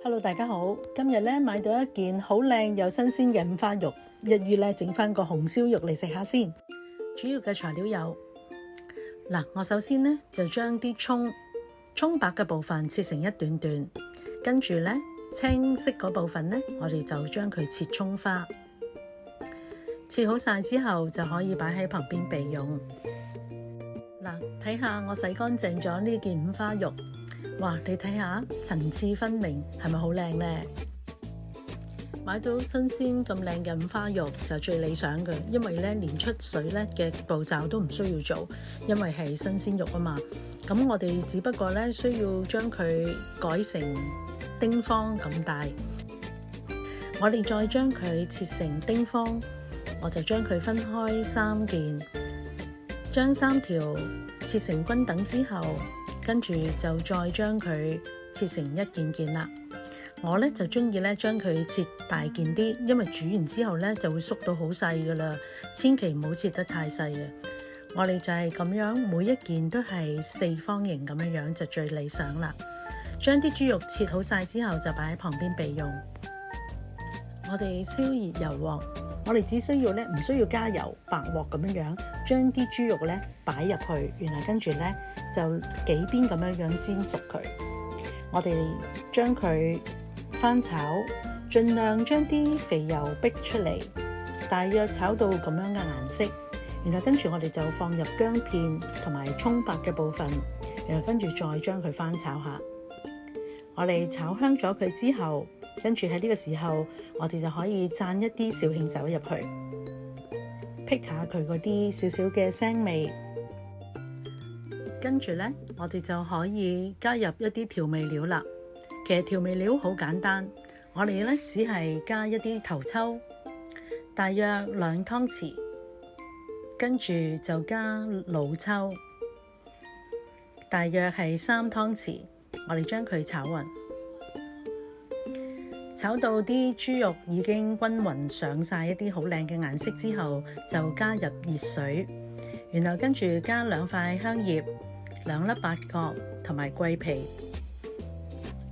Hello， 大家好。今日咧買到一件好靚又新鮮嘅五花肉，一於咧整翻個紅燒肉嚟食下先。主要嘅材料有嗱，我首先咧就將啲葱白嘅部分切成一段段，跟住咧青色嗰部分咧，我哋就將佢切葱花，切好晒之後就可以擺喺旁邊備用。嗱，睇下我洗乾淨咗呢件五花肉。哇！你睇下層次分明，係咪好靚呢？買到新鮮咁靚嘅五花肉就最理想嘅，因為咧連出水咧嘅步驟都唔需要做，因為係新鮮肉啊嘛。咁我哋只不過咧需要將佢改成丁方咁大，我哋再將佢切成丁方，我就將佢分開3件，將3條切成均等之後。跟住就再將佢切成一件件啦。我咧就中意咧將佢切大件啲，因為煮完之後咧就會縮到好細噶啦，千祈唔好切得太細嘅。我哋就係咁樣，每一件都係4方形咁樣樣就最理想啦。將啲豬肉切好晒之後就擺喺旁邊備用。我哋燒熱油鑊，我哋只需要咧唔需要加油，白鑊咁樣樣，將啲豬肉咧擺入去，然後跟住咧就幾邊咁樣樣煎熟佢。我哋將佢翻炒，盡量將啲肥油逼出嚟，大約炒到咁樣嘅顏色。然後跟住我哋就放入薑片同埋葱白嘅部分，然後跟住再將佢翻炒下。我哋炒香咗佢之後，跟住喺呢個時候，我哋就可以灒一啲紹興酒入去，辟下佢嗰啲少少嘅腥味。跟住呢，我哋就可以加入一啲調味料啦。其實調味料好簡單，我哋呢只係加一啲頭抽，大約2湯匙，跟住就加老抽，大約係3湯匙。我哋將佢炒勻，炒到啲豬肉已經均勻上晒一啲好靚嘅顏色之後，就加入熱水，然後跟住加2塊香葉、2粒八角同埋桂皮，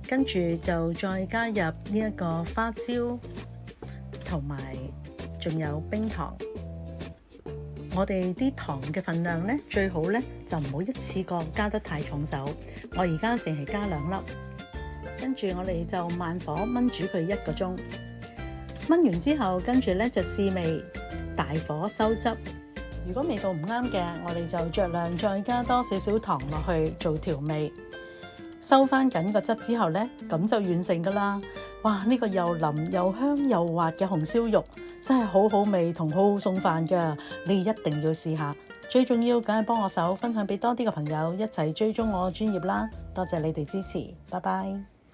跟住就再加入呢一個花椒同埋仲有冰糖。我哋啲糖嘅份量咧，最好咧就唔好一次過加得太重手。我而家淨係加2粒，跟住我哋就慢火燜煮佢1個鐘。燜完之後，跟住咧就試味，大火收汁。如果味道唔啱嘅，我哋就酌量再加多少少糖落去做調味。收翻緊個汁之後咧，咁就完成噶啦。哇！呢個又腍又香又滑嘅紅燒肉真係好好味同好好餸飯噶，你一定要試下。最重要梗係幫我手分享俾多啲嘅朋友，一齊追蹤我專頁啦。多謝你哋支持，拜拜。